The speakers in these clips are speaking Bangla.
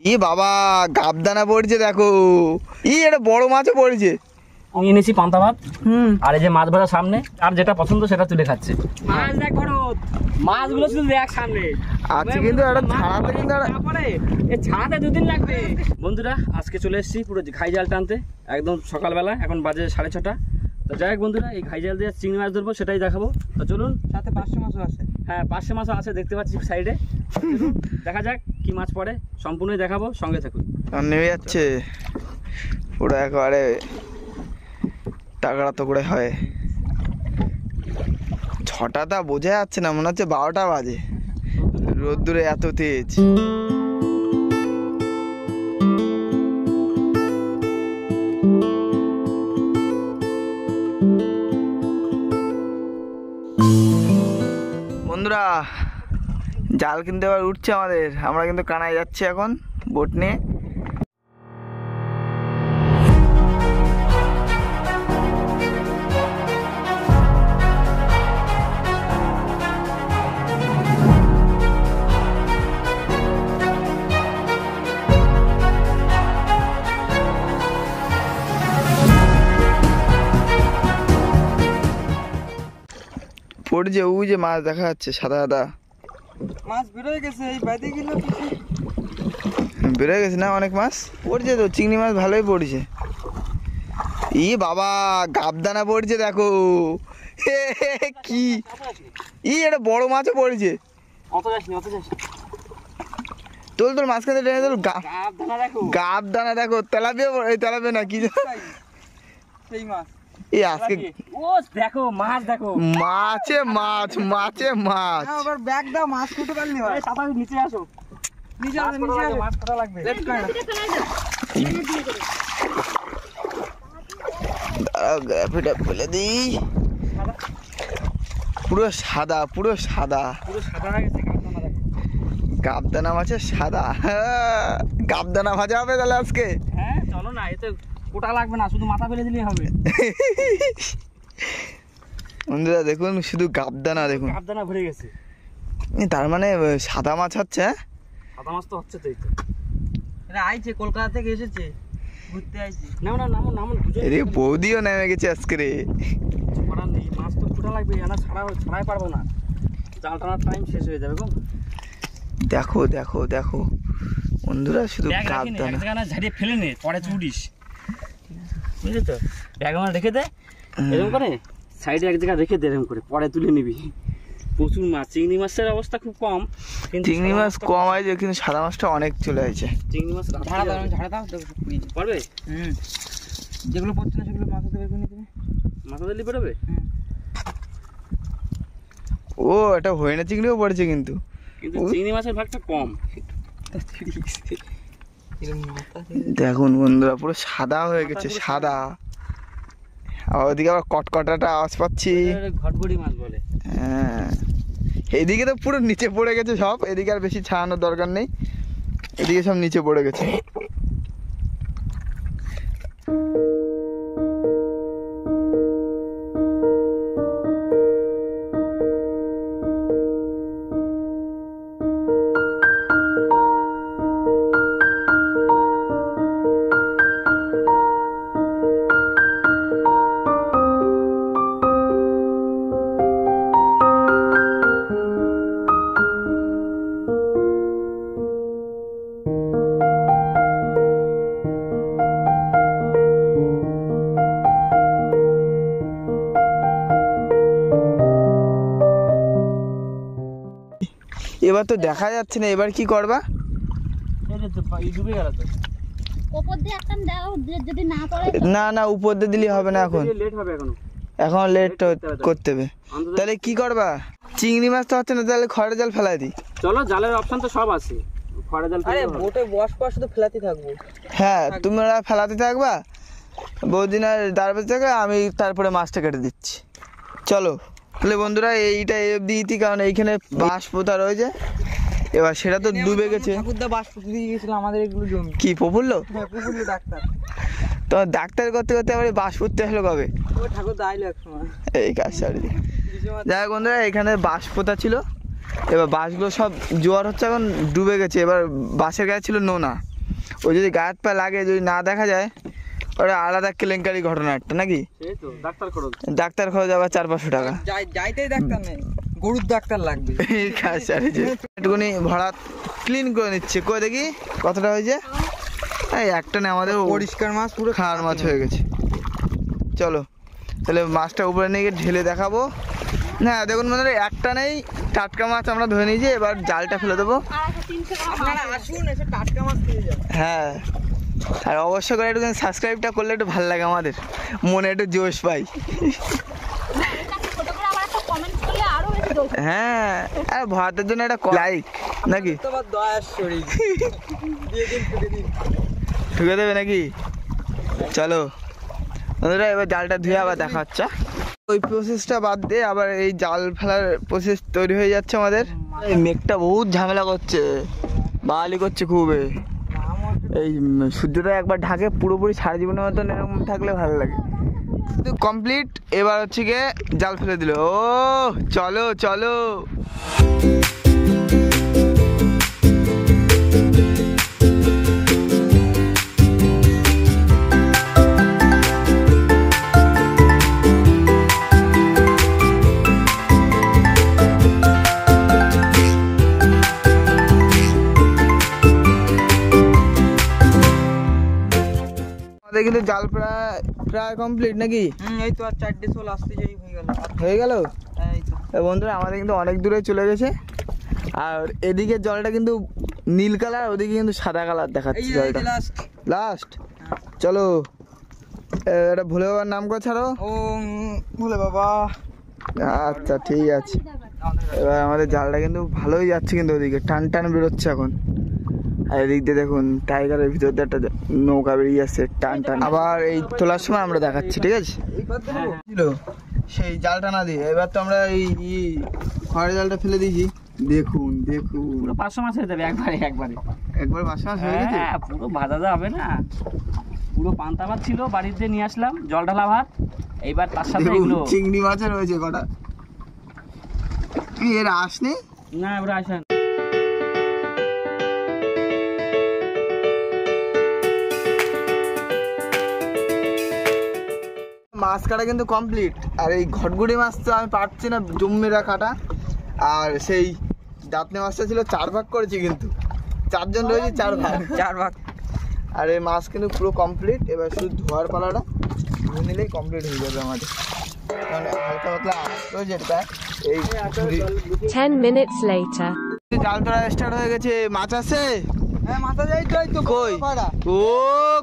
ই বাবা গাবদানা পড়ছে দেখো, এটা বড় মাছও পড়ছে। আমি এনেছি পান্তা ভাত, আর এই যে মাছ ভাজা সামনে, আর যেটা পছন্দ সেটা তুলে খাচ্ছে। মাছ দেখ ভরত, মাছগুলো শুধু দেখ সামনে আজকে কিন্তু একটা ছাড়াতে কিন্তু ছাড়াতে 2 দিন লাগবে। বন্ধুরা আজকে চলে এসেছি পুরো ঘাই জাল টানতে, একদম সকালবেলা, এখন বাজে 6:30। তো যাই হোক বন্ধুরা, এই ঘাই জাল দিয়ে চিংড়ি মাছ ধরবো, সেটাই দেখাবো। তো চলুন, সাথে 500 মাছও আছে। হ্যাঁ 500 মাছও আছে, দেখতে পাচ্ছি সাইডে। দেখা যাক কি মাছ পড়ে, সম্পূর্ণই দেখাবো, সঙ্গে থাকুন। নেমে যাচ্ছে পুরো একেবারে টাকড়া তো করে হয়। 6টা বোঝা যাচ্ছে না, মনে হচ্ছে 12টা বাজে, রোদ্দুরে এত তেজ। বন্ধুরা জাল কিন্তু এবার উঠছে আমাদের, আমরা কিন্তু কানায় যাচ্ছি এখন বোট নিয়ে। পড়ছে ওই যে মাছ দেখা যাচ্ছে, সাদা সাদা মাছ বেরোয় গেছে, এই বাইরে গেল বেরোয় গেছে না, অনেক মাছ পড়ছে তো, চিংড়ি মাছ ভালোই পড়ছে। ই বাবা গাবদানা পড়ছে দেখো, কি এটা বড় মাছও পড়ছে। তোল তোর মাঝখানে টেনে তোল। গাবদানা দেখো, তেলাপিয়া, এই তেলাপিয়া না কি সেই মাছ। এই আজকে দেখো মাছ, দেখো মাছে মাছ, মাছে মাছ। আবার ব্যাগ দাও, মাছ কুটে পারলি হয়। নিচে আসো, নিচে আসো, নিচে আসো, মাছ কটা লাগবে। লেট করে না, দাঁড়াও গ্রাফিটা ফেলে দিই। পুরো সাদা, পুরো সাদা, পুরো সাদা হয়ে গেছে। গাবদানা মাছের সাদা। গাবদানা ভাজা হবে তাহলে আজকে। হ্যাঁ চলো না, এতে কোটা লাগবে না, শুধু মাথা ফেলে দিলেই হবে। বন্ধুরা দেখুন, শুধু গাবদানা দেখুন, গাবদানা ভরে গেছে। তার মানে সাদা মাছ হচ্ছে। সাদা মাছ তো হচ্ছে তো, এই তো এটা আইছে, কলকাতা থেকে এসেছে, ঘুরতে আইছে। নাম না, নাম নাম রে বৌদিও নেমে গেছে আজকে রে। করার নেই, মাছ তো কোটা লাগবে, না ছাড়াই পারবো না, জাল টানার টাইম শেষ হয়ে যাবে গো। দেখো দেখো দেখো বন্ধুরা, শুধু গাবদানা। ঝাড়িয়ে ফেলে নে, পরে চুড়িস, বুঝলি তো? ব্যাগ আমার রেখে দে, এরকম করে সাইডে এক জায়গায় রেখে দে, এরকম করে পরে তুলে নিবি। প্রচুর মাছ, চিংড়ি মাছের অবস্থা খুব কম, কিন্তু চিংড়ি মাছ কম আছে, কিন্তু সাদা মাছটা অনেক চলে আসছে। চিংড়ি মাছ ঝাড়া দাও, ঝাড়া দাও, দেখো পারবে। যেগুলো পড়ছে না সেগুলো মাথা থেকে বের করে নিতে, মাথা দিলে বেরোবে। ও এটা হইনা চিংড়িও পড়েছে, কিন্তু কিন্তু চিংড়ি মাছের ভাগটা কম। দেখুন বন্ধুরা, পুরো সাদা হয়ে গেছে, সাদা। আর ওদিকে আবার কটকটাটা আওয়াজ পাচ্ছি। ঘটঘড়ি মাছ বলে। হ্যাঁ, এইদিকে তো পুরো নিচে পড়ে গেছে সব, এদিকে আর বেশি ছাড়ানোর দরকার নেই, এদিকে সব নিচে পড়ে গেছে। এবার তো দেখা যাচ্ছে না, এবার কি করবা? ডুবে গেল তো, উপর দিয়ে একটা দাও, যদি না পড়ে না না, উপর দিয়ে দিলে হবে না, এখন লেট হবে, এখন লেট করতে হবে। তাহলে কি করবা? চিংড়ি মাছ তো হচ্ছে না, তাহলে খড়ের জাল ফেলাই দিই। চলো, জালের অপশন তো সব আছে, খড়ের জাল। আরে বোটে বস পর শুধু ফেলাতে থাকবো। হ্যাঁ তোমরা ফেলাতে থাকবা, বৌদিন আর দাঁড়াবে থাকবে, আমি তারপরে মাছটা কেটে দিচ্ছি। চলো তাহলে বন্ধুরা, এইটা দিইতি, কারণ এইখানে বাঁশ পোতা রয়েছে, এবার সেটা তো ডুবে গেছে। ঠাকুরদা বাস পুকুর দিয়ে গেছিল আমাদের এগুলো জমি। কি প্রফুল্ল? হ্যাঁ, পুকুরে ডাক্তার। তো ডাক্তার করতে করতে আবার বাঁশ পুঁততে আসলো কবে? ওই ঠাকুরদা আইলো এক সময় এই কাজ সারি। যাই হোক বন্ধুরা, এখানে বাঁশ পোতা ছিল, এবার বাঁশগুলো সব জোয়ার হচ্ছে, এখন ডুবে গেছে। এবার বাঁশের গায়ে ছিল নোনা, ও যদি গায়ে হাত পা লাগে, যদি না দেখা যায়, ওটা আলাদা কেলেঙ্কারি ঘটনা একটা নাকি। সেই তো ডাক্তার খরচ। ডাক্তার খরচ আবার 400-500 টাকা। যাইতেই ডাক্তার নেই, গরুর ডাক্তার লাগবে। একটুখানি ভরা ক্লিন করে নিচ্ছে, কই দেখি কতটা হয়েছে। এই একটা নেই, আমাদের পরিষ্কার মাছ, পুরো খাওয়ার মাছ হয়ে গেছে। চলো তাহলে মাছটা উপরে নিয়ে গিয়ে ঢেলে দেখাবো। হ্যাঁ দেখুন বন্ধুরা, একটা নেই, টাটকা মাছ আমরা ধরে নিয়েছি, এবার জালটা ফেলে দেবো। 250-300 টাকা আপনারা আসুন, এসে টাটকা মাছ পেয়ে যান। হ্যাঁ, আর অবশ্যই করে একটু সাবস্ক্রাইবটা করলে একটু ভালো লাগে, আমাদের মনে একটু জোশ পাই। ছোট করে আবার একটা কমেন্ট করলে আরো বেশি দৌড়। হ্যাঁ, আর ভাতের জন্য একটা লাইক নাকি তোমার দয়ার শরীর দিয়ে দিন, ফুটে দিন। ঢুকে দেবে নাকি। চলো বন্ধুরা, এবার জালটা ধুয়ে আবার দেখা হচ্ছে। ওই প্রসেসটা বাদ দিয়ে আবার এই জাল ফেলার প্রসেস তৈরি হয়ে যাচ্ছে আমাদের। এই মেঘটা বহুত ঝামেলা করছে, বালি করছে খুব। এই সূর্যটা একবার ঢাকে, পুরোপুরি সারা জীবনের মতন এরকম থাকলে ভালো লাগে। কমপ্লিট, এবার হচ্ছে গিয়ে জাল ফেলে দিল। ও চলো চলো। কিন্তু জাল প্রায় কমপ্লিট নাকি। এই তো আর 4টে শোল আসতে যাই হয়ে গেল। এই তো বন্ধুরা আমাদের কিন্তু অনেক দূরে চলে গেছে, আর এদিকে জলটা কিন্তু নীল কালার, ওদিকে কিন্তু সাদা কালার দেখাচ্ছে জলটা। লাস্ট চলো, এটা ভোলে বাবার নাম করে ছাড়ো। ও ভোলে বাবা। আচ্ছা ঠিক আছে, এবার আমাদের জালটা কিন্তু ভালোই যাচ্ছে, কিন্তু ওদিকে টান টান বেরোচ্ছে এখন। আর এদিক দিয়ে দেখুন টাইগারের ভিতর দিয়ে একটা নৌকা বেরিয়ে যাচ্ছে টান টান। আবার এই তোলার সময় আমরা দেখাচ্ছি, ঠিক আছে। সেই জালটা না দিয়ে এবার তো আমরা এই খড়ের জালটা ফেলে দিয়েছি। দেখুন দেখুন, 500 মাছ হয়ে যাবে একবার 500 মাছ হয়ে গেছে। হ্যাঁ, পুরো ভাজা যাবে না, পুরো পান্তা ভাত ছিল বাড়িতে নিয়ে আসলাম, জল ঢালা ভাত। এইবার তার সাথে এগুলো চিংড়ি মাছের রয়েছে কটা। এর আসনি না, ওরা আসেন। মাছ কাটা কিন্তু কমপ্লিট। আর এই ঘটগুড়ি মাছ তো আমি পারছি না জম্মেরা কাটা। আর সেই দাঁতনে মাছটা ছিল 4 ভাগ করেছি, কিন্তু 4 জন রয়েছে, 4 ভাগ। আর এই মাছ কিন্তু পুরো কমপ্লিট। এবার শুধু ধোয়ার পালাটা ধুয়ে নিলেই কমপ্লিট হয়ে যাবে আমাদের। মানে হালকা পাতলা রয়েছে এটা। এই 10 minutes later. জাল তোলা স্টার্ট হয়ে গেছে। মাছ আছে, হ্যাঁ মাথা যাই তো, এই তো কই খয়রা। ও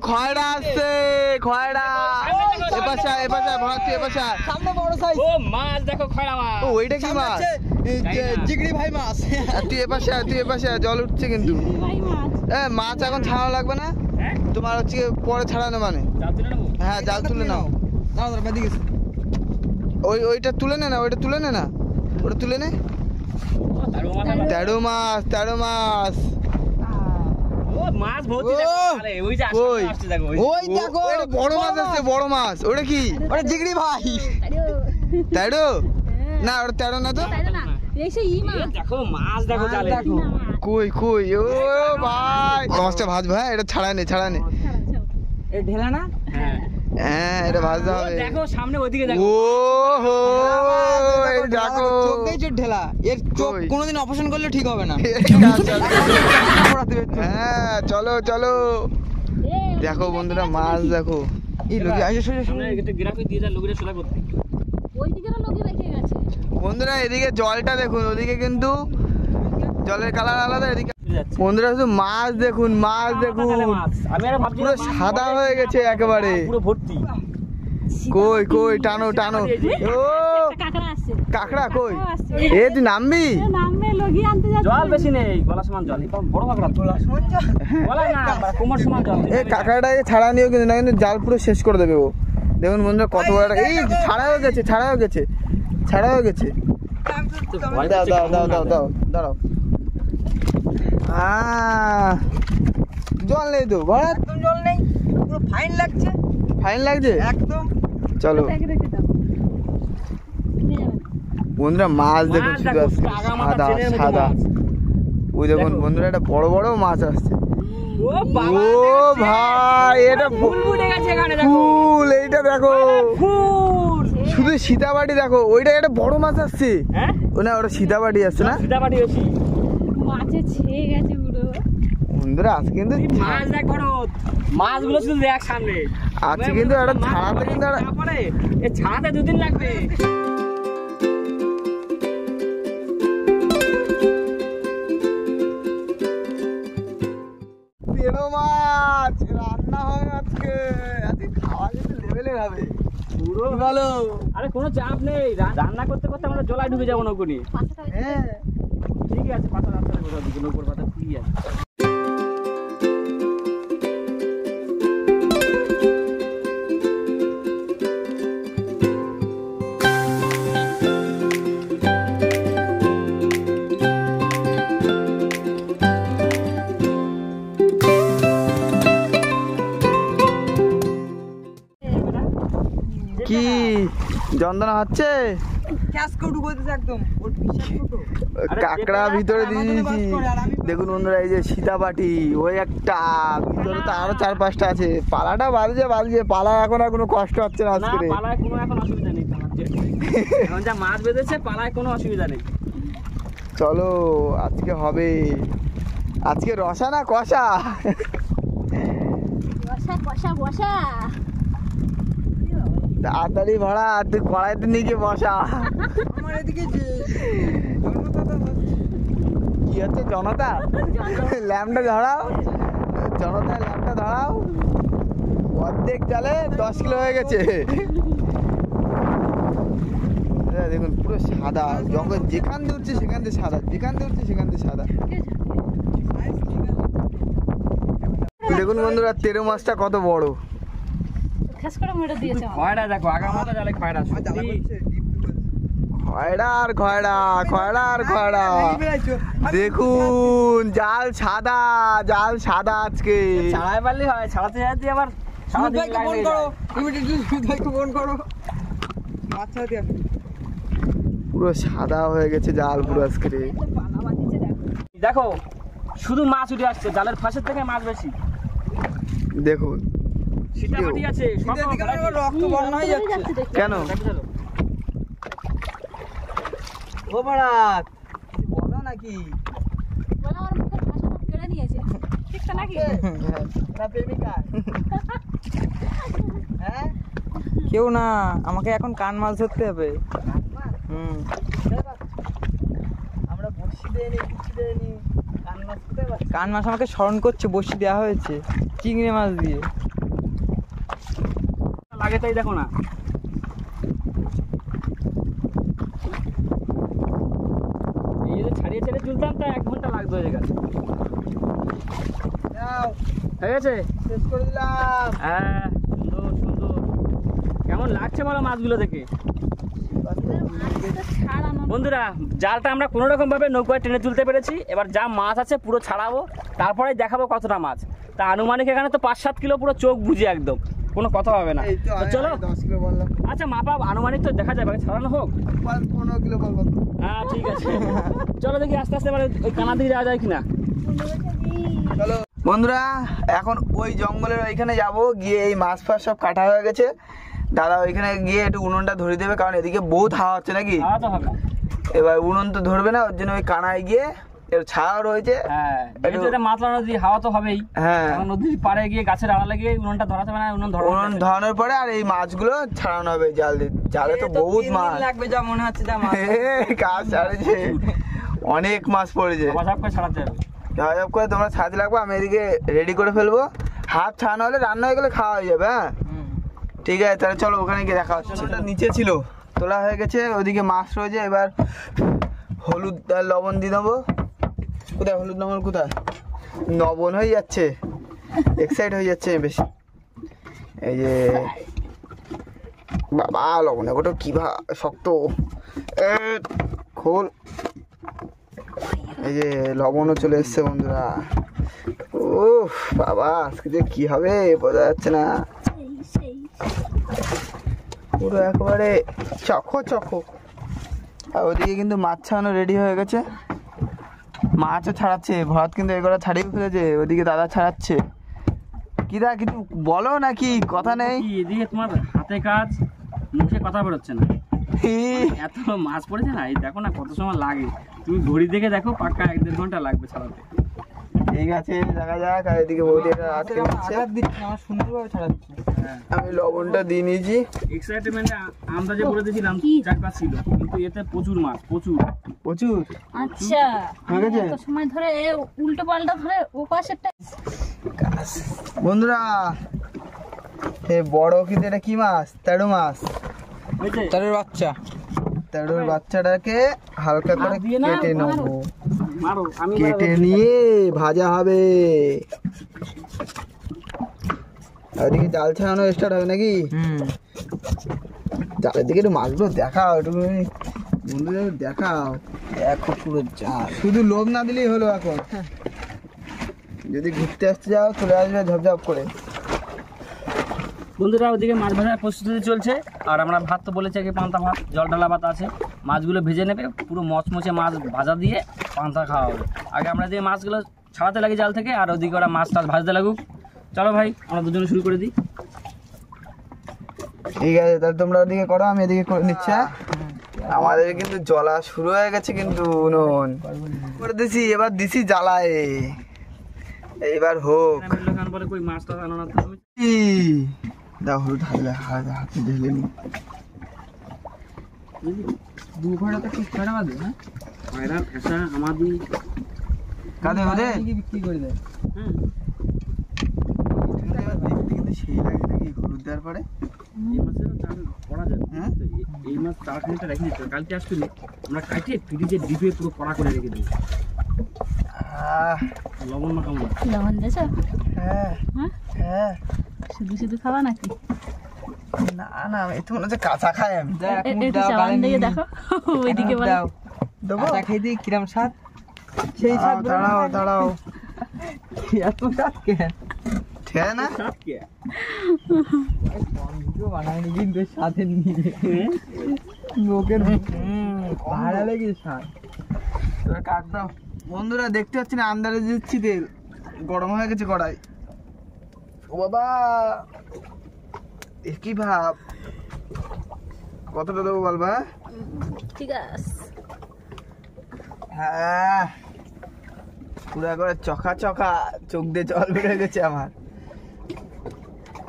খয়রা আসছে, খয়রা। এপাশে ভরাচ্ছি, এপাশে সামনে বড় সাইজ। ও মাছ দেখো, খয়রা মাছ। ও ওইটা কি মাছ? জিগড়ি ভাই মাছ। তুই এপাশে জল উঠছে কিন্তু। ভাই মাছ। মাছ এখন ছাড়ানো লাগবে না, হ্যাঁ, তোমার হচ্ছে পরে ছাড়ানো মানে। জাল তুলে নেবো। হ্যাঁ জাল তুলে নাও। না না বেদিকে ওইটা তুলে নে না, ওটা তুলে নে। ও, তারও মাছ আছে। 13 মাছ। ও মাছ ভর্তি ও, দেখো, আরে ওই যে কই? আসছে দেখো, ওই দেখো ওটা বড় মাছ আসছে, বড় মাছ। ওটা কি? ওরে জিগড়ি ভাই। 13 না, ওটা 13 না তো। তাই না, এই সেই ই মাছ। দেখো মাছ দেখো জালে। দেখো। কই ও ভাই, মাছটা ভাজ ভাই, এটা ছাড়া নে। এ ঢেলা না? হ্যাঁ, হ্যাঁ এটা ভাজতে ও হবে। দেখো সামনে ওইদিকে দেখো। ও হো, এই দেখো চোখেই চোখ ঢেলা। এর চোখ কই? কোনোদিন অপারেশন করলে ঠিক হবে না। হ্যাঁ চলো দেখো বন্ধুরা, মাছ দেখো। এই লোকে আসে সোজা সামনে একটা গ্রাফিক দিয়ে যা লোকেরা সোজা করতে। ওই দিকেরও লোকে রেখে গেছে। বন্ধুরা এদিকে জলটা দেখুন, ওদিকে কিন্তু জলের কালার আলাদা, এদিকে যাচ্ছে। বন্ধুরা শুধু মাছ দেখুন। তাহলে মাছ। আমি আর ভাবছি পুরো সাদা হয়ে গেছে একেবারে। পুরো ভর্তি। কই টানো। ও একটা কাঁকড়া আসছে। কাঁকড়া কই? কাঁকড়াও আসছে। এ তুই নামবি? এ নামবে লগি আনতে যাচ্ছে। জল বেশি নেই, গলা সমান জল। এই বড় কাঁকড়া তোলা গলা না, কোমর সমান জল। এই কাঁকড়াটাকে ছাড়া নিও কিন্তু, না কিন্তু জাল পুরো শেষ করে দেবে ও। দেখুন বন্ধুরা কত বড় একটা, এই ছাড়া হয়ে গেছে। দাঁড়াও। জল নেই তো ভরাত, একদম জল নেই, পুরো ফাইন লাগছে। ফাইন লাগছে একদম। চলো রেখে দাও। নিয়ে যাবেন। বন্ধুরা মাছ দেখুন, মাছ শুধু দেখো, আজকে আগা মাথা ছেলের মতো সাদা। মাছ। ওই দেখুন দেখো। বন্ধুরা, একটা বড় মাছ আসছে। ও বাবা ও ভাই এটা ফুল ফুটে গেছে এখানে দেখো ফুল, এইটা দেখো ফুল শুধু সীতাবাটি দেখো, ওইটা একটা বড় মাছ আসছে। হ্যাঁ না ওটা সীতাবাটি আসছে না সীতাবাড়ি বেশি মাছে ছেয়ে গেছে পুরো। বন্ধুরা আজকে কিন্তু মাছ দেখ বড় মাছগুলো শুধু দেখ সামনে আজকে কিন্তু একটা ছাড়াতে কিন্তু একটা তারপরে এ ছাড়াতে 2 দিন লাগবে তেরো মাছ রান্না হয় আজকে, আজকে খাওয়া কিন্তু লেভেলের হবে পুরো ভালো। আরে কোনো চাপ নেই রান্না করতে করতে আমরা জলায় ঢুকে যাবো নৌকো নিয়ে পাশাটা হয়েছে। হ্যাঁ ঠিক আছে পাতা রাস্তায় কোথাও দিকে নৌকোর পাতা ঠিক আছে কি যন্ত্রণা হচ্ছে? ক্যাশ কোড করতেছে একদম ওর বিশাল ছোট। কাঁকড়া ভিতরে দিয়ে দিয়েছি। দেখুন বন্ধুরা এই যে সীতাবাটি, ওই একটা ভিতরে তো আরো 4-5টা আছে। পালাটা বাজছে পালা এখন আর কোনো কষ্ট হচ্ছে না না আজকে। পালায় কোনো এখন অসুবিধা নেই এখন যা মাছ বেঁধেছে পালায় কোনো অসুবিধা নেই চলো আজকে হবে, আজকে রসা না কষা? বসা বসা বসা। তাড়াতাড়ি ভরা, তুই কড়াইতে নিয়ে গিয়ে বসা। আমার এদিকে যে জনতা কি হচ্ছে জনতা? ল্যাম্পটা ধরাও, জনতা ল্যাম্পটা ধরাও। অর্ধেক জালে 10 কিলো হয়ে গেছে। দেখুন পুরো সাদা, জঙ্গল যেখান দিয়ে উঠছে সেখান দিয়ে সাদা, যেখান দিয়ে উঠছে সেখান দিয়ে সাদা। দেখুন বন্ধুরা তেরো মাছটা কত বড়। খাস করে মেরে দিয়েছে আমার। খয়রা দেখো আগা মাথা জালে খয়রা সত্যি খয়রা আর খয়রা, খয়রা আর খয়রা। দেখুন জাল সাদা, জাল সাদা আজকে। ছাড়াই পারলি হয় ছাড়াতে ছাড়াতে আবার সারাদিন সুমিত ভাইকে ফোন লাগে করো, যায়। ইমিডিয়েটলি সুমিত ভাইকে ফোন করো। মাছ ছাড়াতে হবে। পুরো সাদা হয়ে গেছে জাল পুরো আজকে। পালা বাঁধিয়েছে দেখো। দেখো শুধু মাছ উঠে আসছে জালের ফাঁসের থেকে মাছ বেশি দেখুন সীতাবাটি আছে সব শীতের দিকে আমার রক্ত বর্ণ হয়ে চলে যাচ্ছে। যাচ্ছে দেখতে। কেন? ও বারাত কিছু বলো নাকি? বলে আমার মুখের ভাষাটা কেড়ে নিয়েছে। ঠিক তো নাকি? না প্রেমিকা? হ্যাঁ কেউ না, আমাকে এখন কান মাছ ধরতে হবে। আমরা বসি দেয়নি কিছু দেয়নি, কান মাছ কোথায় পাচ্ছি? কান মাছ আমাকে স্মরণ করছে, বসি দেওয়া হয়েছে চিংড়ি মাছ দিয়ে। লাগে তাই দেখো না এই যে ছাড়িয়ে ছেড়ে তুলতাম তা 1 ঘন্টা লাগতো এই জায়গায় নাও, হয়ে গেছে শেষ করে দিলাম। হ্যাঁ সুন্দর সুন্দর কেমন লাগছে বলো মাছগুলো দেখে মাছটা ছাড়ানো। বন্ধুরা জালটা আমরা কোনো রকম ভাবে নৌকায় টেনে তুলতে পেরেছি এবার যা মাছ আছে পুরো ছাড়াবো তারপরে দেখাবো কতটা মাছ তা আনুমানিক এখানে তো 5-7 কিলো পুরো চোখ বুঝে একদম কোনো কথা হবে না এই তো তো চলো 10 কিলো বললাম, আচ্ছা মাপা আনুমানিক তো দেখা যাবে ছাড়ানো হোক 15 কিলো বলবো। হ্যাঁ ঠিক আছে চলো দেখি আস্তে আস্তে এবারে ওই কানা দিকে যাওয়া যায় কিনা চলো বন্ধুরা এখন ওই জঙ্গলের ওইখানে যাব, গিয়ে এই মাছ ফাছ সব কাটা হয়ে গেছে। দাদা ওইখানে গিয়ে একটু উনুনটা ধরে দেবে, কারণ এদিকে বহুত হাওয়া হচ্ছে নাকি। খাওয়া তো হবে এবার উনুন তো ধরবে না, ওর জন্য ওই কানায় গিয়ে একটু ছায়া রয়েছে। হ্যাঁ যেহেতু এটা মাতলা নদী হাওয়া তো হবেই হ্যাঁ কারণ নদীর পাড়ে গিয়ে গাছের আড়ালে গিয়ে উনুনটা ধরাতে হবে না উনুন উনুন ধরানোর পরে আর এই মাছগুলো ছাড়ানো হবে জাল দিয়ে। জালে তো বহুত মাছ লাগবে যা মনে হচ্ছে, যা মাছ কাজ ছাড়েছে, অনেক মাছ পড়েছে। সব করে ছাড়াতে হবে ঝাপ করে তোমরা ছাড়তে লাগবে, আমি এদিকে রেডি করে ফেলবো। হাত ছাড়ানো হলে রান্না হয়ে গেলে খাওয়া হয়ে যাবে। হ্যাঁ ঠিক আছে তাহলে চলো ওখানে গিয়ে দেখা হচ্ছে। ওটা নিচে ছিল, তোলা হয়ে গেছে, ওদিকে মাছ রয়েছে। এবার হলুদ আর লবণ দিয়ে দেবো। কোথায় হলুদ লবণ, কোথায় লবণ হয়ে যাচ্ছে, এক্সাইট হয়ে যাচ্ছে বেশি। এই যে বাবা লবণ ওটা কি শক্ত, খোল। এই যে লবণও চলে এসছে বন্ধুরা। ও বাবা আজকে যে কি হবে বোঝা যাচ্ছে না, পুরো একেবারে চখো চখো। আর ওদিকে কিন্তু মাছ ছাড়ানো রেডি হয়ে গেছে। মাছও ছাড়াচ্ছে, ভরাত কিন্তু এগুলো ছাড়িয়ে ফেলেছে, ওদিকে দাদা ছাড়াচ্ছে। কি দা কিছু বলো নাকি, কথা নেই? কি এদিকে তোমার হাতে কাজ, মুখে কথা বেরোচ্ছে না, এত মাছ পড়েছে না। এই দেখো না কত সময় লাগে, তুমি ঘড়ি দেখে দেখো, পাক্কা 1-1.5 ঘন্টা লাগবে ছাড়াতে। ঠিক আছে দেখা যাক। আর এদিকে বৌদি আটকে দিচ্ছে, আঘাত দিচ্ছে আমার সুন্দরভাবে ছাড়াচ্ছে। আমি লবণটা দিয়ে নিয়েছি। এক্সাইটমেন্টে আন্দাজে বলে দিয়েছিলাম চাকা ছিল, কিন্তু এতে প্রচুর মাছ, প্রচুর। প্রচুর আচ্ছা হয়ে গেছে। এত সময় ধরে এ উল্টো পাল্টা ধরে ও পাশেরটা বন্ধুরা এই বড় কিন্তু এটা কি মাছ? তেড়ো মাছ। বুঝলে? তার বাচ্চা তেড়োর বাচ্চাটাকে হালকা করে দিয়ে না, কেটে নেবো, মারো, আমি কেটে নিয়ে ভাজা হবে। আর এদিকে জাল ছাড়ানো স্টার্ট হবে নাকি? জালের দিকে একটু মাছগুলো দেখাও, একটু বন্ধুদের দেখাও। দেখো পুরো জাল, শুধু লোভ না দিলেই হলো। এখন যদি ঘুরতে আসতে যাও চলে আসবে ঝপঝপ করে। বন্ধুরা ওদিকে মাছ ভাজার প্রস্তুতি চলছে, আর আমরা ভাত তো বলেছি আগে পান্তা ভাত, জল ঢালা ভাত আছে। মাছগুলো ভেজে নেবে, পুরো মচমচে মাছ ভাজা দিয়ে পান্তা খাওয়া হবে। আগে আমরা দিয়ে মাছগুলো ছাড়াতে লাগি জাল থেকে, আর ওদিকে ওরা মাছ টাছ ভাজতে লাগুক। চলো ভাই আমরা দুজনে শুরু করে দিই। ঠিক আছে তাহলে তোমরা ওদিকে করো, আমি এদিকে করে নিচ্ছি। হ্যাঁ? আমাদের কিন্তু জ্বলা শুরু হয়ে গেছে, কিন্তু উনুন করে দিছি, এবার দিছি জ্বালায়। এইবার হোক। খান পরে কই মাছ টাছ আনো না তো আমি। দাও হলুদ হাতে ঢেলে নি। দু ঘন্টা তো ঠিক ছড়া বাদে না পায়রা ফেসা আমাদি কাঁদে বাদে বিক্রি করে দেয়। হ্যাঁ দেখতে কিন্তু সেই লাগে নাকি হলুদ দেওয়ার পরে। এই মাছের চাল করা যাবে। হ্যাঁ? এই মাছ চালখানিটা রেখে দিতে হবে। কালকে আসলে আমরা কাটে ফ্রিজে ডিপে পুরো কড়া করে রেখে দেবো। লবণ না কেমন? লবণ দিয়েছ? হ্যাঁ হ্যাঁ হ্যাঁ। শুধু শুধু খাওয়া নাকি? না না আমি তো মনে হচ্ছে কাঁচা খাই আমি। একটু চালান দিয়ে দেখো ওইদিকে বলো। দেবো আটা খেয়ে দিই কিরম স্বাদ, সেই স্বাদ দাঁড়াও দাঁড়াও, এত স্বাদ কেন? ঠিক আছে না? সাত কে? ভিডিও বানায়নি কিন্তু স্বাদের নিয়ে লোকের ভাড়া লেগে স্বাদ। এবার কাট দাও। বন্ধুরা দেখতে পাচ্ছি না, আন্দারে দিচ্ছি তেল, গরম হয়ে গেছে কড়াই। ও বাবা কি ভাব, কতটা দেবো বলবা? ঠিক আছে হ্যাঁ পুরো করে চকা চকা, চোখ দিয়ে জল বেড়ে গেছে আমার।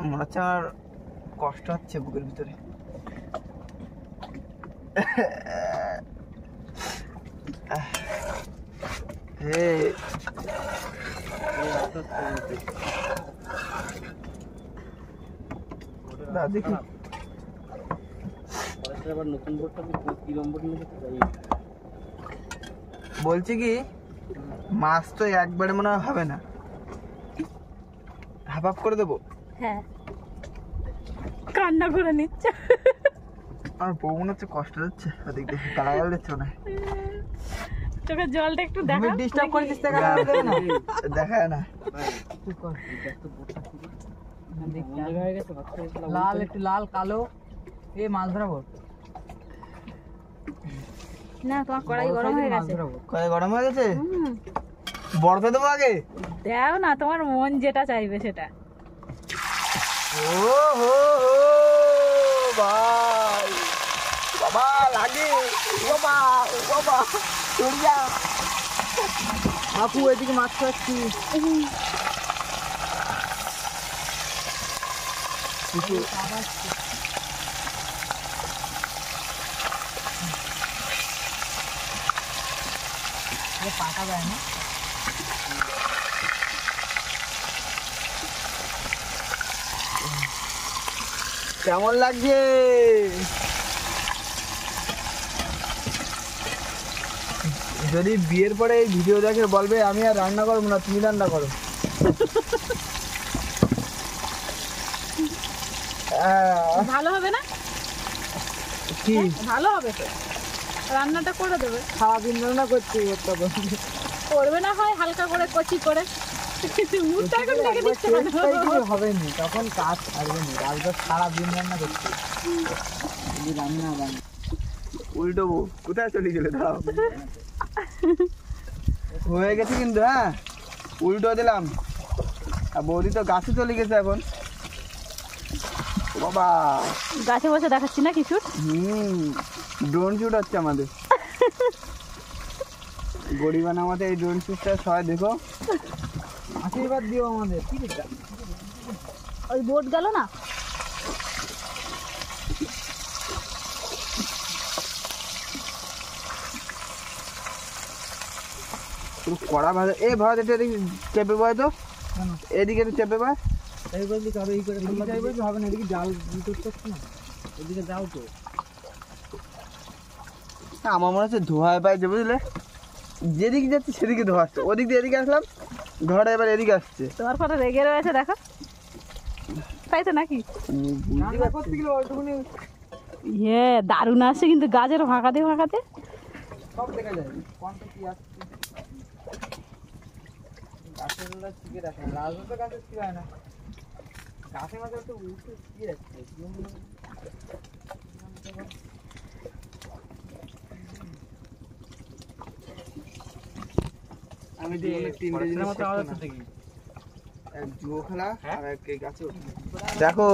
মনে হচ্ছে আমার কষ্ট হচ্ছে বুকের ভিতরে। দেখি আবার নতুন বোর্ডটা কি নম্বর নিয়ে যাই। বলছি কি মাছ তো একবারে মনে হয় হবে না, হাফ হাফ করে দেবো। হ্যাঁ কান্না করে নিচ্ছে। আমার বউ মনে হচ্ছে কষ্ট হচ্ছে, ওদিক দেখে গালাগাল দিচ্ছ না। চোখের জলটা একটু দেখা। ডিস্টার্ব করে দিস টাকা দেবে না। দেখায় না। লাল একটু লাল কালো এ মাছ ধরাবো না তোমার কড়াই গরম হয়ে গেছে। কড়াই গরম হয়ে গেছে, বরফে দেবো আগে। দাও না, তোমার মন যেটা চাইবে সেটা। ও হো হো ভাই, বাবা লাগে, বাবা বাবা চলে যা। আপু এদিকে মাছ খাচ্ছি। পাকা যায় না। কেমন লাগছে? যদি বিয়ের পরে এই ভিডিও দেখে বলবে আমি আর রান্না করবো না, তুমি রান্না করো। ভালো হবে না? কি ভালো হবে তো, রান্নাটা করে দেবে। সারাদিন রান্না করছি করবে না হয় হালকা করে কচি করে, কিন্তু মুখটা এখন দেখে দিচ্ছে না। হবে নি, তখন কাজ ছাড়বে নি, রাজদা সারাদিন রান্না করছি। রান্না উল্টো বউ কোথায় চলে গেলে? দাঁড়াও হয়ে গেছে কিন্তু, হ্যাঁ উল্টো দিলাম। আর বৌদি তো গাছে চলে গেছে এখন। বাবা গাছে বসে দেখাচ্ছি না কিছু। ড্রোন শুট হচ্ছে আমাদের। গরিবান আমাদের এই ড্রোন শুটটা সবাই দেখো, আশীর্বাদ দিও আমাদের। ওই বোট গেল না, পুরো কড়া ভাজা। এ ভাজা এটা এদিকে চেপে বয় তো, এদিকে তো চেপে বয়। হবে না, এদিকে জাল দিতে না, এদিকে যাও তো। আমার মনে হচ্ছে ধোয়ায় পাইছে, বুঝলে, যেদিকে যাচ্ছে সেদিকে ধোয়া আসছে। ওদিক দিয়ে এদিকে আসলাম, ধোয়াটা এবার এদিকে আসছে। তোমার কত রেগে রয়েছে দেখো, তাই তো নাকি? ইয়ে দারুণ আসছে কিন্তু গাছের ফাঁকাতে ফাঁকাতে সব দেখা যায়, কোনটা কি আসছে। গাছের ওরা টিকে রাখে না, রাজনীতি গাছে কি হয় না, গাছে মাঝে একটু উঠে টিকে রাখছে। আমি দেখো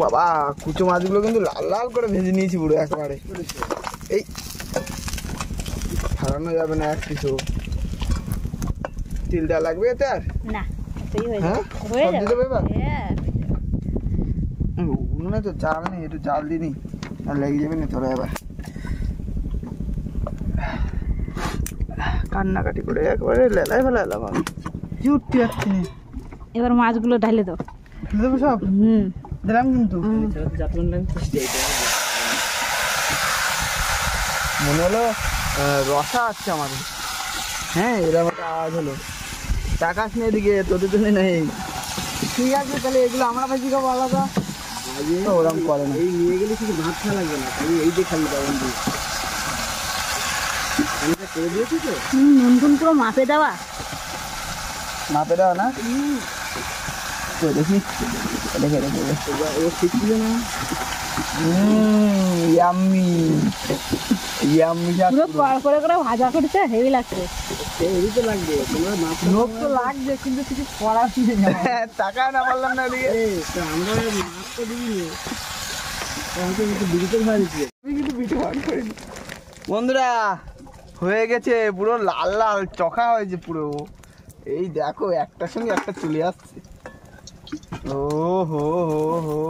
বাবা, কুচো মাছগুলো কিন্তু লাল লাল করে ভেজে নিয়েছি পুরো একেবারে। এই ছাড়ানো যাবে না এক কিছু, তিলটা লাগবে এতে আর না, এই হয়ে হ্যাঁ যাবে, হয়ে সব দিয়ে দেবো যাবে। এবার। হ্যাঁ, উনুনে তো চাবে না, একটু জাল দিনি আর লেগে যাবে না তোরা। এবার কান্নাকাটি করে একবারে লেলাই ফেলাইলাম আমি, কি উঠতে যাচ্ছি না। এবার মাছগুলো ঢালে দাও। ফেলে দেবো সব, দিলাম কিন্তু। মনে হলো রসা আসছে আমাদের। হ্যাঁ এরকম একটা আওয়াজ হলো। টাকাস নেই এদিকে, তোদের জন্য নেই। ঠিক আছে তাহলে এগুলো আমরা ভাজি খাবো আলাদা, ওরকম করে না। এই নিয়ে গেলে শুধু ভাত খাওয়া লাগবে না, খালি এই যে খালি দাও করে দিয়েছি তো। নুন পুরো মাপে দেওয়া, মাপে দাও না তো, দেখি দেখে দেখে ও শিখছিল না। ইয়াম্মি ইয়াম্মি, পুরো কড়া করে করে ভাজা করছে, হেভি লাগছে। হেভি তো লাগবে, তোমরা মাছ লোক তো লাগবে কিন্তু কিছু করা ছিল না। টাকা না বললাম না এদিকে, আমরা মাছ তো দিইনি, বন্ধুরা হয়ে গেছে, পুরো লাল লাল চখা হয়েছে পুরো। এই দেখো একটার সঙ্গে একটা চলে আসছে। ও হো হো হো,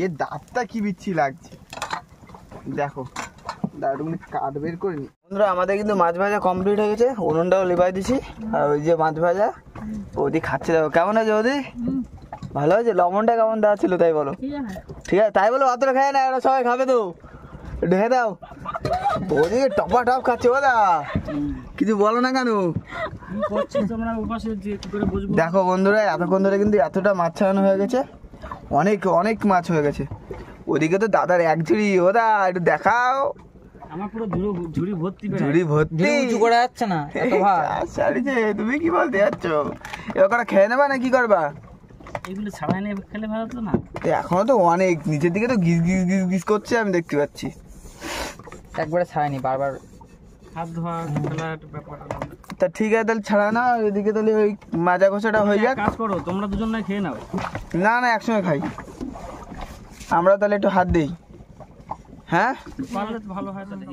এর দাঁতটা কি বিচ্ছি লাগছে দেখো। দাঁড়ুন কাঠ বের করে নি। বন্ধুরা আমাদের কিন্তু মাছ ভাজা কমপ্লিট হয়ে গেছে, উনুনটাও লিভাই দিছি। আর ওই যে মাছ ভাজা ওদি খাচ্ছে, দেখো কেমন আছে ওদি, ভালো আছে। লবণটা কেমন দেওয়া ছিল তাই বলো? ঠিক আছে তাই বলো, অতটা খায় না, ওরা সবাই খাবে তো, ঢেকে দাও। ওদিকে টপা টপ খাচ্ছে ওদা, কিছু বলো না কেন? দেখো বন্ধুরা এতক্ষণ ধরে কিন্তু এতটা মাছ ছাড়ানো হয়ে গেছে, অনেক অনেক মাছ হয়ে গেছে। ওদিকে তো দাদার এক ঝুড়ি, ওদা একটু দেখাও। আমার পুরো ঝুড়ি ভর্তি, ঝুড়ি ভর্তি, উঁচু করে যাচ্ছে না এত ভাত। তুমি কি বলতে যাচ্ছ? এবার খেয়ে নেবা না কি করবা? এগুলো ছাড়াই নিয়ে খেলে ভালো হতো না? এখনো তো অনেক নিচের দিকে তো গিজ গিজ গিজ গিজ করছে, আমি দেখতে পাচ্ছি। একবারে ছাড়াইনি, বারবার হাত ধোয়া খেলার ব্যাপার। তা ঠিক আছে তাহলে ছাড়া না, ওইদিকে তাহলে ওই মাজা কষাটা হয়ে যাক। কাজ করো তোমরা দুজন না খেয়ে নাও। না না একসঙ্গে খাই আমরা, তাহলে একটু হাত দিই। হ্যাঁ পারলে তো ভালো হয় তাহলে।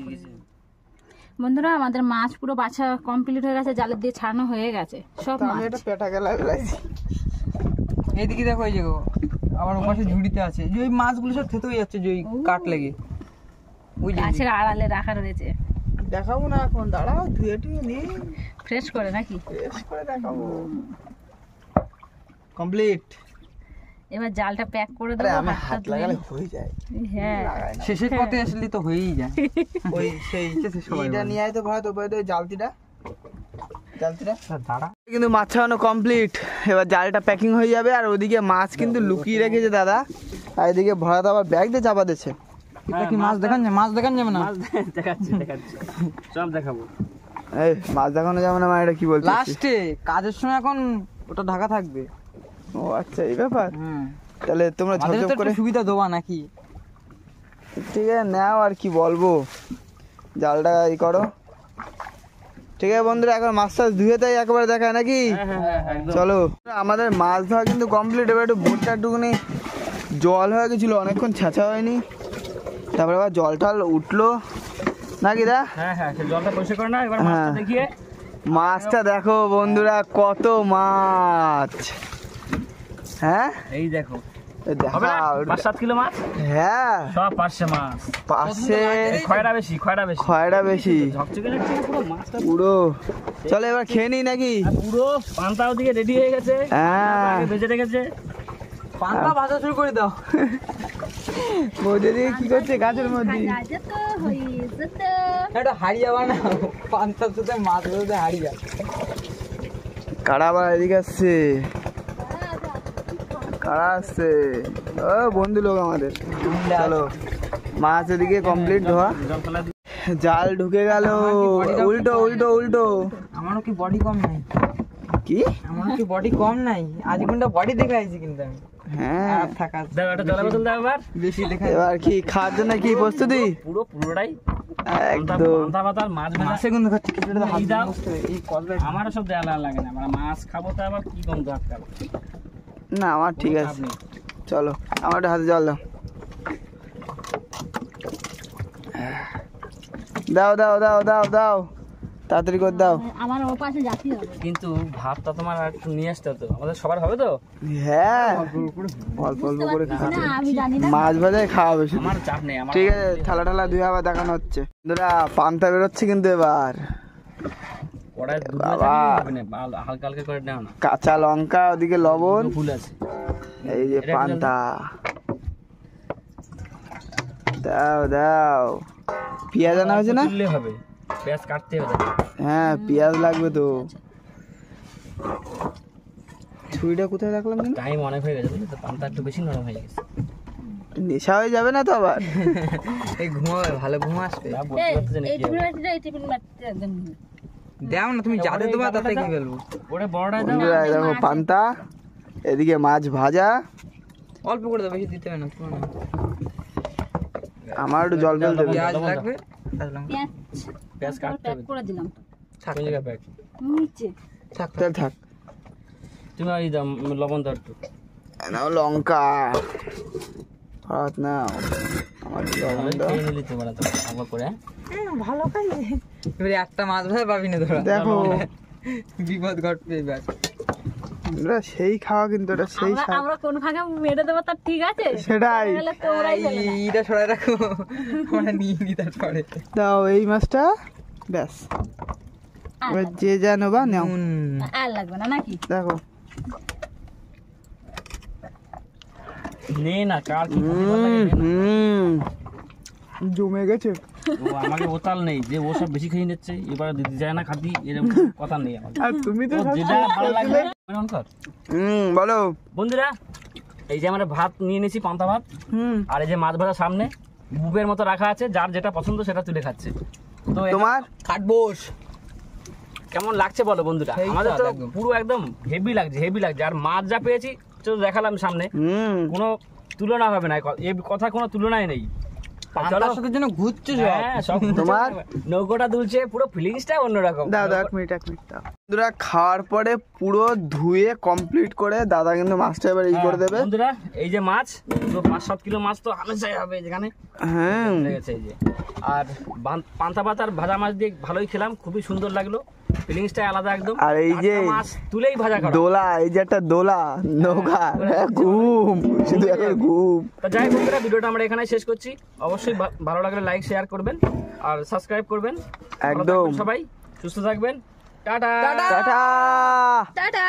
বন্ধুরা আমাদের মাছ পুরো বাছা কমপ্লিট হয়ে গেছে, জালের দিয়ে ছাড়ানো হয়ে গেছে সব আমি মাছ। এটা পেটা গেলা ফেলাইছি। এইদিকে দেখো, এই যে গো আমার ওপাশে ঝুড়িতে আছে যে ওই মাছগুলো সব থেতে হয়ে যাচ্ছে, যে ওই কাট লেগে ওই যে গাছের আড়ালে রাখা রয়েছে, দেখাবো না এখন, দাঁড়াও ধুয়ে টুয়ে নিই, ফ্রেশ করে নাকি? ফ্রেশ করে দেখাবো। কমপ্লিট। এবার জালটা প্যাক করে আরে দেবো, আমি হাতটা হাত ধুয়ে লাগালে নিই। হয়ে যায়। হ্যাঁ লাগাই না। শেষের পথে আসলে তো হয়েই যায়। ওই সেই এইটা নিয়ে আয় তো ভাই, তো ওই জালতিটা জালতিটা দাঁড়া, কিন্তু মাছ ছাড়ানো কমপ্লিট। এবার জালটা প্যাকিং হয়ে যাবে, আর ওদিকে মাছ কিন্তু লুকিয়ে রেখেছে দাদা, আর এদিকে ভরা তো আবার ব্যাগ দিয়ে চাপা দিচ্ছে। এটা কি মাছ দেখান যায়? মাছ দেখান যাবে না, মাছ দেখাচ্ছি দেখাচ্ছি, সব দেখাবো। এই মাছ দেখানো যাবে না মানে এটা কি বলছিস? লাস্টে কাজের সময় এখন ওটা ঢাকা থাকবে। ও আচ্ছা এই ব্যাপার, হুম, তাহলে তোমরা আমাদের ঝপঝপ তো করে একটু সুবিধা দেওয়া নাকি? ঠিক আছে নাও, আর কি বলবো, জালটা ই করো। ঠিক আছে বন্ধুরা, এখন মাছ টাছ ধুয়ে তাই একবার দেখায় নাকি? হ্যাঁ একদম। চলো, আমাদের মাছ ধোয়া কিন্তু কমপ্লিট। এবার একটু বোটটা একটুখানি জল হয়ে গেছিলো, অনেকক্ষণ ছেঁচা হয়নি, তারপরে আবার জল টল উঠলো নাকি দা? হ্যাঁ সে জলটা পরিষ্কার করে না, এবার মাছটা হ্যাঁ। দেখিয়ে। মাছটা দেখো বন্ধুরা, কত মাছ। হ্যাঁ এই দেখো, এই দেখা, হবে না? 5-7 কিলো মাছ, হ্যাঁ সব পার্শে মাছ। পাশে খয়রা বেশি খয়রা বেশি ঝকঝকে লাগছে পুরো মাছটা পুরো। চলো এবার খেয়ে নিই নাকি? আর পুরো পান্তা ওদিকে রেডি হয়ে গেছে, হ্যাঁ আগে ভেজে রেখেছে। পান্তা ভাজা শুরু করে দাও। বৌদি দিকে কি করছে গাছের মধ্যে? একটা হাড়িয়া বানাও, পান্তার সাথে মাছ ধরতে হাড়িয়া। কারা আবার এদিকে আসছে, কারা আসছে? ও বন্ধু লোক আমাদের। চলো, মাছ এদিকে কমপ্লিট ধোয়া, জল ফেলা দিয়ে জাল ঢুকে গেল। উল্টো উল্টো উল্টো। আমারও কি বডি কম নাই? কি? আমারও কি বডি কম নাই? আজ ঘন্টা বডি দেখাইছি কিন্তু আমি। হ্যাঁ, আর থাকা দাও, একটা জলের বোতল দাও এবার। বেশি দেখা এবার কি খাওয়ার জন্য কি প্রস্তুতি? পুরোটাই একদম। পান্তা ভাতার মাছ ভাজা। মাছে গন্ধ খাচ্ছে, কিছুটা হাত এই দাও। বসতে হবে। এই কলবে আমারও সব দেওয়া লাগে না, আমরা মাছ খাবো তো আবার কি গন্ধ আটকাবো। না আমার ঠিক কোনো আছে। চাপ নেই। চলো, আমার একটু হাতে জল দাও। দাও দাও দাও দাও দাও, তাড়াতাড়ি করে দাও। আমার ও পাশে যাচ্ছি হবে। কিন্তু ভাতটা তোমার আর একটু নিয়ে আসতে হতো, আমাদের সবার হবে তো। হ্যাঁ, অল্প অল্প করে খাও। না আমি জানি না। মাছ ভাজাই খাওয়া বেশি। আমার চাপ নেই, আমার ঠিক আছে, থালা টালা ধুয়ে আবার দেখানো হচ্ছে। বন্ধুরা, পান্তা বেরোচ্ছে কিন্তু এবার। কড়াই দুধ বাবা। হবে না, হালকা হালকা করে নাও না। কাঁচা লঙ্কা, ওদিকে লবণ, দুটো ফুল আছে। এই যে এটা পান্তা। দাও দাও। পেঁয়াজ আনা হয়েছে না? তুললে হবে, পেঁয়াজ কাটতে হবে। হ্যাঁ, পেঁয়াজ লাগবে তো। ছুরিটা কোথায় রাখলাম জানো? টাইম অনেক হয়ে গেছে, বুঝলি তো, পান্তা একটু বেশি নরম হয়ে গেছে। নেশা হয়ে যাবে না তো আবার? এই ঘুমাবে, ভালো ঘুম আসবে। না বলতে পারছি না এই কি হবে। টিফিন বাটিটা একদম দাও না, তুমি যাতে দেবা তাতে কি ফেলবো। ওরে বড়টা দাও। বন্ধুরা, এই দেখো পান্তা, এদিকে মাছ ভাজা। অল্প করে দাও, বেশি দিতে হবে না। তোমার আমার একটু জল ফেল দেবে। পেঁয়াজ লাগবে, কাঁচা লঙ্কা। পেঁয়াজ পেঁয়াজ কাটতে প্যাক হবে। করে দিলাম তো। থাক কোন জায়গায় প্যাক? নিচে থাক তাহলে থাক। তুমি ওই দাও, লবণ দাও একটু। নাও লঙ্কা, হাত নাও। আমার লবণ দাও। খেয়ে নিলি তো বড় তো, আবার করে। ভালো কাজ। এবারে একটা মাছ ভাজা পাবি না ধরা, দেখো বিপদ ঘটবে এবার। বন্ধুরা, সেই খাওয়া কিন্তু, এটা সেই আমরা স্বাদ। আমরা কোন ভাগে মেরে দেবো তার ঠিক আছে। সেটাই। তাহলে তোমরাই ফেলে দাও। এইটা সরাই রাখো, আমরা নিয়ে নি তারপরে। দাও এই মাছটা, ব্যাস। এবার যে যা নেবা নাও। আর লাগবে না নাকি? দেখো, নে না, কার কি খাবি বল লাগে, নে না। জমে গেছে। ও আমাকে ওতাল নেই যে ও সব বেশি খেয়ে নিচ্ছে, এবার দিতে যায় না খাতি, এরকম কথা নেই আমার। আর তুমি তো ও যেটা ভালো লাগবে এমন কর। বলো। বন্ধুরা, এই যে আমরা ভাত নিয়ে নিয়েছি, পান্তা ভাত, আর এই যে মাছ ভাজা সামনে বুবের মতো রাখা আছে, যার যেটা পছন্দ সেটা তুলে খাচ্ছে। তো এটা তোমার কাটবোস কেমন লাগছে বলো বন্ধুরা? সেই আমাদের তো স্বাদ একদম। পুরো একদম হেভি লাগছে। আর মাছ যা পেয়েছি তো দেখালাম সামনে, কোনো তুলনা হবে না, এই কথা কোনো তুলনাই নেই। পান্তার সাথে যেন ঘুরছে সব। হ্যাঁ, সব তোমার? নৌকোটা দুলছে, পুরো ফিলিংসটা অন্যরকম। দাও দাও, এক মিনিট দাও। বন্ধুরা, খাওয়ার পরে পুরো ধুয়ে কমপ্লিট করে দাদা কিন্তু মাছটা এবার করে দেবে। বন্ধুরা, এই যে মাছ, তো 5-7 কিলো মাছ তো হামেশাই হবে যেখানে। হ্যাঁ, লেগেছে এই যে, আর পান্তা ভাত আর ভাজা মাছ দিয়ে ভালোই খেলাম, খুবই সুন্দর লাগলো, ফিলিংসটা আলাদা একদম। আর এই যে টাটকা মাছ তুলেই ভাজা করা। দোলা, এই যে একটা দোলা নৌকা, ঘুম, শুধু এখন ঘুম। তা যাই বন্ধুরা, ভিডিওটা আমরা এখানে শেষ করছি। অবশ্যই ভালো লাগলে লাইক শেয়ার করবেন আর সাবস্ক্রাইব করবেন। ভালো একদম। থাকবেন সবাই, সুস্থ থাকবেন। টাটা। টাটা। টাটা।